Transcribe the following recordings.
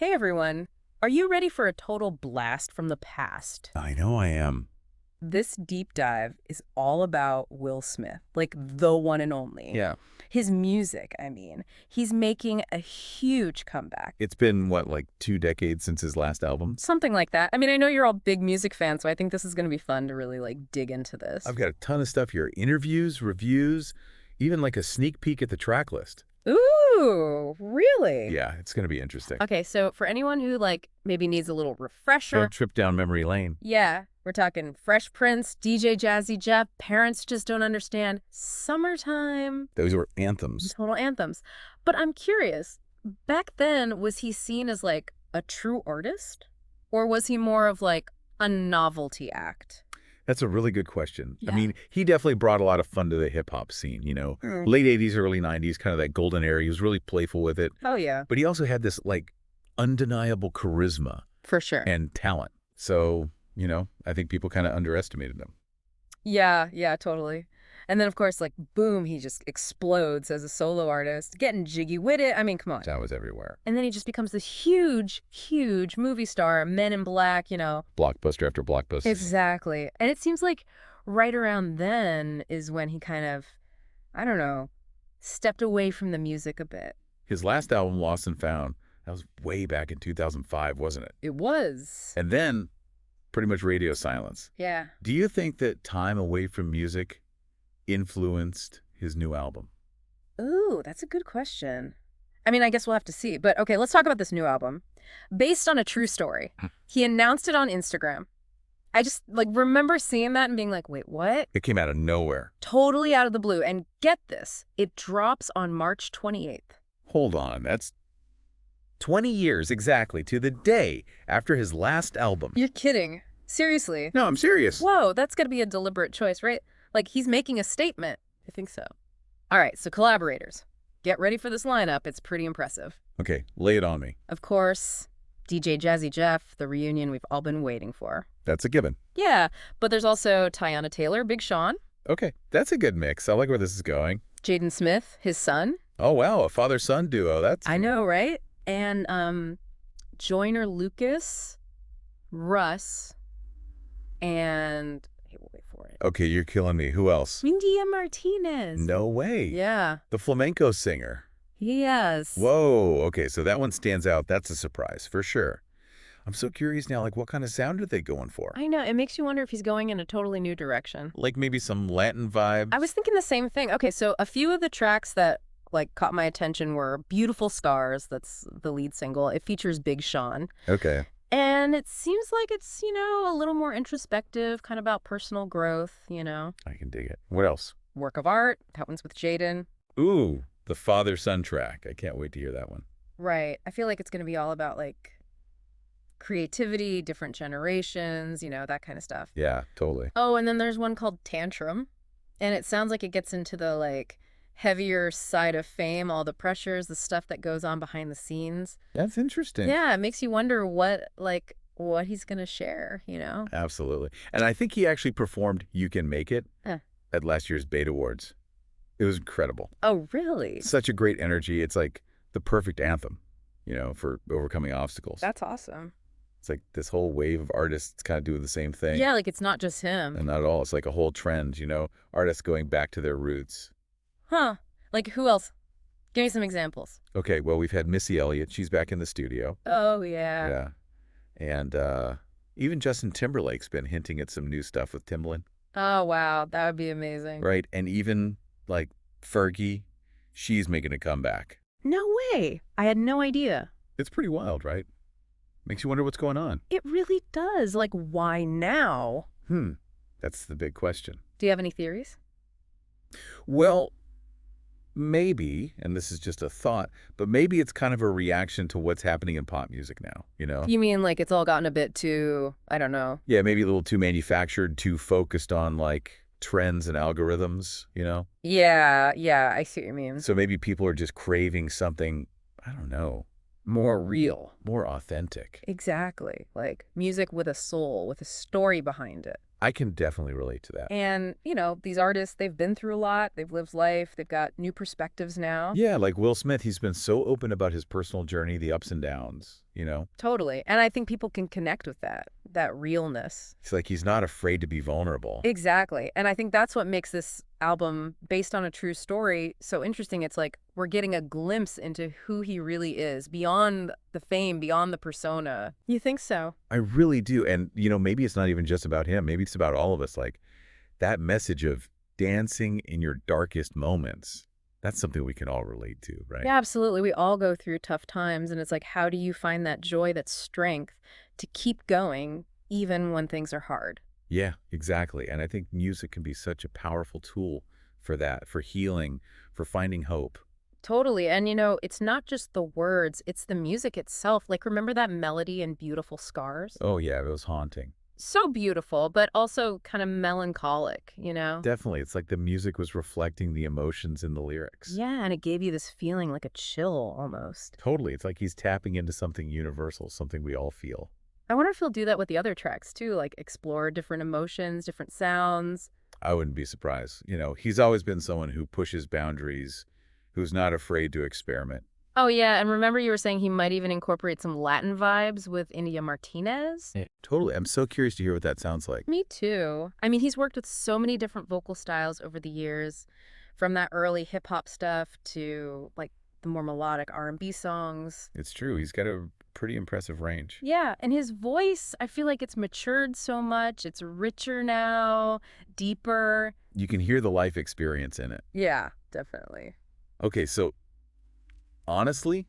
Hey everyone, are you ready for a total blast from the past? I know I am. This deep dive is all about Will Smith, like the one and only. Yeah. His music, I mean. He's making a huge comeback. It's been, what, like 2 decades since his last album? Something like that. I mean, I know you're all big music fans, so I think this is going to be fun to really dig into this. I've got a ton of stuff here. Interviews, reviews, even like a sneak peek at the track list. Ooh, really? Yeah, it's going to be interesting. Okay, so for anyone who maybe needs a little refresher. Don't trip down memory lane. Yeah, we're talking Fresh Prince, DJ Jazzy Jeff, Parents Just Don't Understand, Summertime. Those were anthems. Total anthems. But I'm curious, back then, was he seen as like a true artist? Or was he more of like a novelty act? That's a really good question. Yeah. I mean, he definitely brought a lot of fun to the hip-hop scene, you know. Late 80s, early 90s, kind of that golden era. He was really playful with it. Oh, yeah. But he also had this, like, undeniable charisma. For sure. And talent. So, you know, I think people kind of underestimated him. Yeah, totally. And then, of course, boom, he just explodes as a solo artist, getting jiggy with it. I mean, come on. That was everywhere. And then he just becomes this huge movie star, Men in Black, you know. Blockbuster after blockbuster. Exactly. And it seems like right around then is when he kind of, I don't know, stepped away from the music a bit. His last album, Lost and Found, that was way back in 2005, wasn't it? It was. And then pretty much radio silence. Yeah. Do you think that time away from music influenced his new album? Ooh, that's a good question. I mean, I guess we'll have to see. But okay, let's talk about this new album. Based on a true story. He announced it on Instagram. I just remember seeing that and being like, wait, what? It came out of nowhere. Totally out of the blue. And get this, it drops on March 28th. Hold on, that's 20 years exactly to the day after his last album. You're kidding. Seriously. No, I'm serious. Whoa, that's got to be a deliberate choice, right? Like, he's making a statement. I think so. All right, so collaborators. Get ready for this lineup. It's pretty impressive. Okay, lay it on me. Of course, DJ Jazzy Jeff, the reunion we've all been waiting for. That's a given. Yeah, but there's also Tiana Taylor, Big Sean. Okay, that's a good mix. I like where this is going. Jaden Smith, his son. Oh, wow, a father-son duo. That's I know, right? And Joyner Lucas, Russ, and... Hey, we'll wait for it. Okay, you're killing me. Who else? India Martinez. No way. Yeah. The flamenco singer. Yes. Whoa. Okay, so that one stands out. That's a surprise, for sure. I'm so curious now, what kind of sound are they going for? I know. It makes you wonder if he's going in a totally new direction. Like maybe some Latin vibes? I was thinking the same thing. Okay, so a few of the tracks that caught my attention were Beautiful Scars. That's the lead single. It features Big Sean. Okay. And it seems like it's, a little more introspective, kind of about personal growth, I can dig it. What else? Work of art. That one's with Jaden. Ooh, the father-son track. I can't wait to hear that one. Right. I feel like it's going to be all about, creativity, different generations, that kind of stuff. Yeah, totally. Oh, and then there's one called Tantrum. And it sounds like it gets into the, heavier side of fame, all the pressures, the stuff that goes on behind the scenes. That's interesting. Yeah, it makes you wonder what he's going to share, Absolutely. And I think he actually performed You Can Make It at last year's Beta Awards. It was incredible. Oh, really? Such a great energy. It's like the perfect anthem, for overcoming obstacles. That's awesome. It's like this whole wave of artists kind of doing the same thing. Yeah, it's not just him. And not at all. It's like a whole trend, artists going back to their roots. Huh. Who else? Give me some examples. Okay, well, we've had Missy Elliott. She's back in the studio. Oh, yeah. Yeah. And even Justin Timberlake's been hinting at some new stuff with Timbaland. Oh, wow. That would be amazing. Right? And even, Fergie, she's making a comeback. No way. I had no idea. It's pretty wild, right? Makes you wonder what's going on. It really does. Why now? That's the big question. Do you have any theories? Well, maybe, and this is just a thought, but maybe it's kind of a reaction to what's happening in pop music now, You mean it's all gotten a bit too, I don't know. Yeah, maybe a little too manufactured, too focused on trends and algorithms, Yeah, I see what you mean. So maybe people are just craving something, I don't know, More real. more authentic. Exactly. Music with a soul, with a story behind it. I can definitely relate to that. And, these artists, they've been through a lot. They've lived life. They've got new perspectives now. Yeah, like Will Smith, he's been so open about his personal journey, the ups and downs, you know? Totally. And I think people can connect with that realness. It's like he's not afraid to be vulnerable. Exactly. And I think that's what makes this album, based on a true story, so interesting. It's like we're getting a glimpse into who he really is, beyond the fame, beyond the persona. You think so? I really do. And, maybe it's not even just about him. Maybe it's about all of us. Like that message of dancing in your darkest moments. That's something we can all relate to, right? Yeah, absolutely. We all go through tough times. And it's like, how do you find that joy, that strength to keep going even when things are hard? Yeah, exactly. And I think music can be such a powerful tool for that, for healing, for finding hope. Totally. And, it's not just the words, it's the music itself. Like, remember that melody in Beautiful Scars? Oh, yeah, it was haunting. So beautiful, but also kind of melancholic, Definitely. It's like the music was reflecting the emotions in the lyrics. Yeah, and it gave you this feeling like a chill almost. Totally. It's like he's tapping into something universal, something we all feel. I wonder if he'll do that with the other tracks too, like explore different emotions, different sounds. I wouldn't be surprised. He's always been someone who pushes boundaries, who's not afraid to experiment. Oh, yeah, and remember you were saying he might even incorporate some Latin vibes with India Martinez? Yeah, totally. I'm so curious to hear what that sounds like. Me too. I mean, he's worked with so many different vocal styles over the years, from that early hip-hop stuff to, like, the more melodic R&B songs. It's true. He's got a pretty impressive range. Yeah, and his voice, I feel like it's matured so much. It's richer now, deeper. You can hear the life experience in it. Yeah, definitely. Okay, so honestly,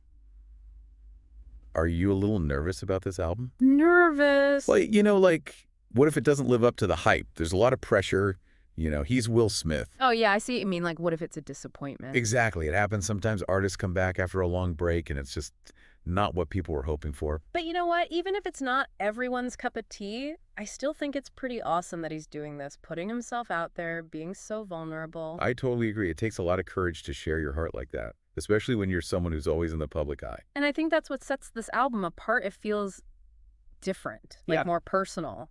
are you a little nervous about this album? Nervous. Well, what if it doesn't live up to the hype? There's a lot of pressure. He's Will Smith. Oh, yeah, I see what you mean. Like, what if it's a disappointment? Exactly. It happens sometimes. Artists come back after a long break, and it's just not what people were hoping for. But you know what? Even if it's not everyone's cup of tea, I still think it's pretty awesome that he's doing this, putting himself out there, being so vulnerable. I totally agree. It takes a lot of courage to share your heart like that, especially when you're someone who's always in the public eye. And I think that's what sets this album apart. It feels different, like more personal,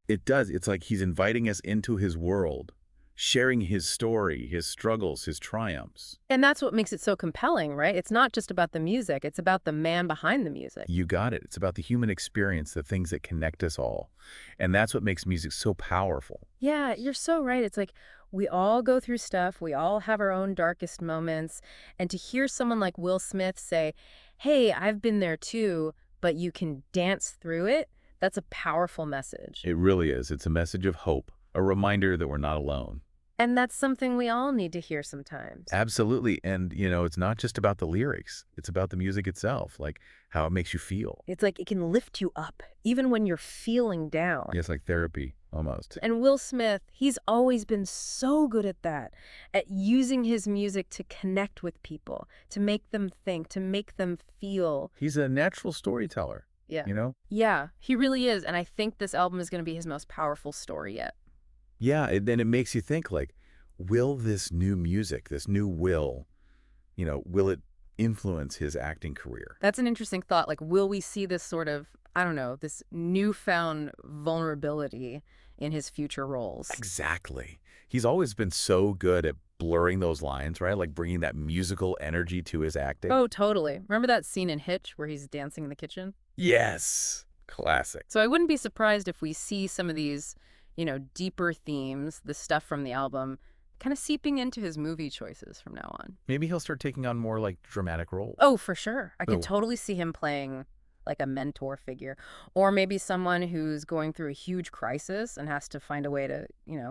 It does. It's like he's inviting us into his world, sharing his story, his struggles, his triumphs. And that's what makes it so compelling, right? It's not just about the music. It's about the man behind the music. You got it. It's about the human experience, the things that connect us all. And that's what makes music so powerful. Yeah, you're so right. It's like we all go through stuff. We all have our own darkest moments. And to hear someone like Will Smith say, hey, I've been there too, but you can dance through it, that's a powerful message. It really is. It's a message of hope, a reminder that we're not alone. And that's something we all need to hear sometimes. Absolutely. And, it's not just about the lyrics. It's about the music itself, like how it makes you feel. It's like it can lift you up, even when you're feeling down. Yeah, it's like therapy, almost. And Will Smith, he's always been so good at that, at using his music to connect with people, to make them think, to make them feel. He's a natural storyteller. Yeah. Yeah, he really is. And I think this album is going to be his most powerful story yet. Yeah, then it makes you think, like, will this new music, this new Will, will it influence his acting career? That's an interesting thought. Like, will we see this sort of, I don't know, this newfound vulnerability in his future roles? Exactly. He's always been so good at blurring those lines, right? Like bringing that musical energy to his acting. Oh, totally. Remember that scene in Hitch where he's dancing in the kitchen? Yes. Classic. So I wouldn't be surprised if we see some of these, deeper themes, the stuff from the album, kind of seeping into his movie choices from now on. Maybe he'll start taking on more like dramatic roles. Oh, for sure. I could totally see him playing like a mentor figure, or maybe someone who's going through a huge crisis and has to find a way to,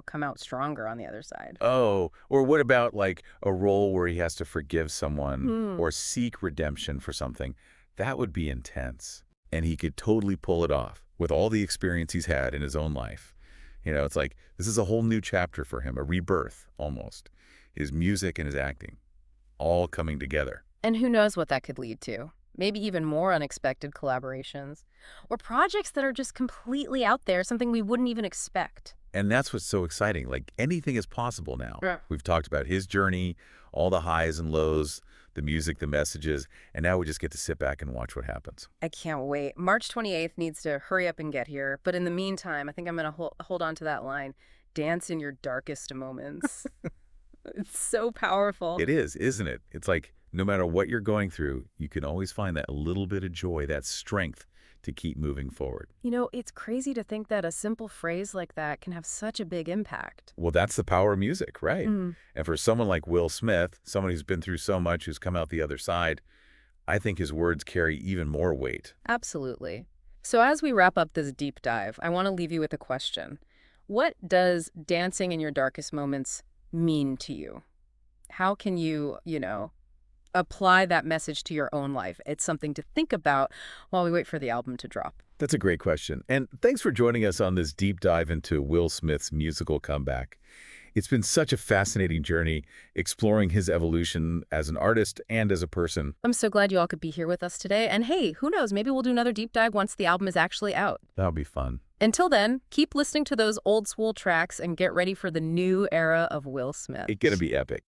come out stronger on the other side. Oh, or what about like a role where he has to forgive someone or seek redemption for something? That would be intense. And he could totally pull it off with all the experience he's had in his own life. It's like this is a whole new chapter for him, a rebirth almost. His music and his acting all coming together. And who knows what that could lead to? Maybe even more unexpected collaborations or projects that are just completely out there, something we wouldn't even expect. And that's what's so exciting. Like anything is possible now. Yeah. We've talked about his journey, all the highs and lows, the music, the messages, and now we just get to sit back and watch what happens. I can't wait. March 28th needs to hurry up and get here. But in the meantime, I think I'm going to hold on to that line. Dance in your darkest moments. It's so powerful. It is, isn't it? It's like no matter what you're going through, you can always find that little bit of joy, that strength to keep moving forward. You know, it's crazy to think that a simple phrase like that can have such a big impact. Well, that's the power of music, right? Mm. And for someone like Will Smith, someone who's been through so much, who's come out the other side, I think his words carry even more weight. Absolutely. So as we wrap up this deep dive, I want to leave you with a question. What does dancing in your darkest moments mean to you? How can you, apply that message to your own life? It's something to think about while we wait for the album to drop. That's a great question. And thanks for joining us on this deep dive into Will Smith's musical comeback. It's been such a fascinating journey exploring his evolution as an artist and as a person. I'm so glad you all could be here with us today. And hey, who knows, maybe we'll do another deep dive once the album is actually out. That'll be fun. Until then, keep listening to those old school tracks and get ready for the new era of Will Smith. It's going to be epic.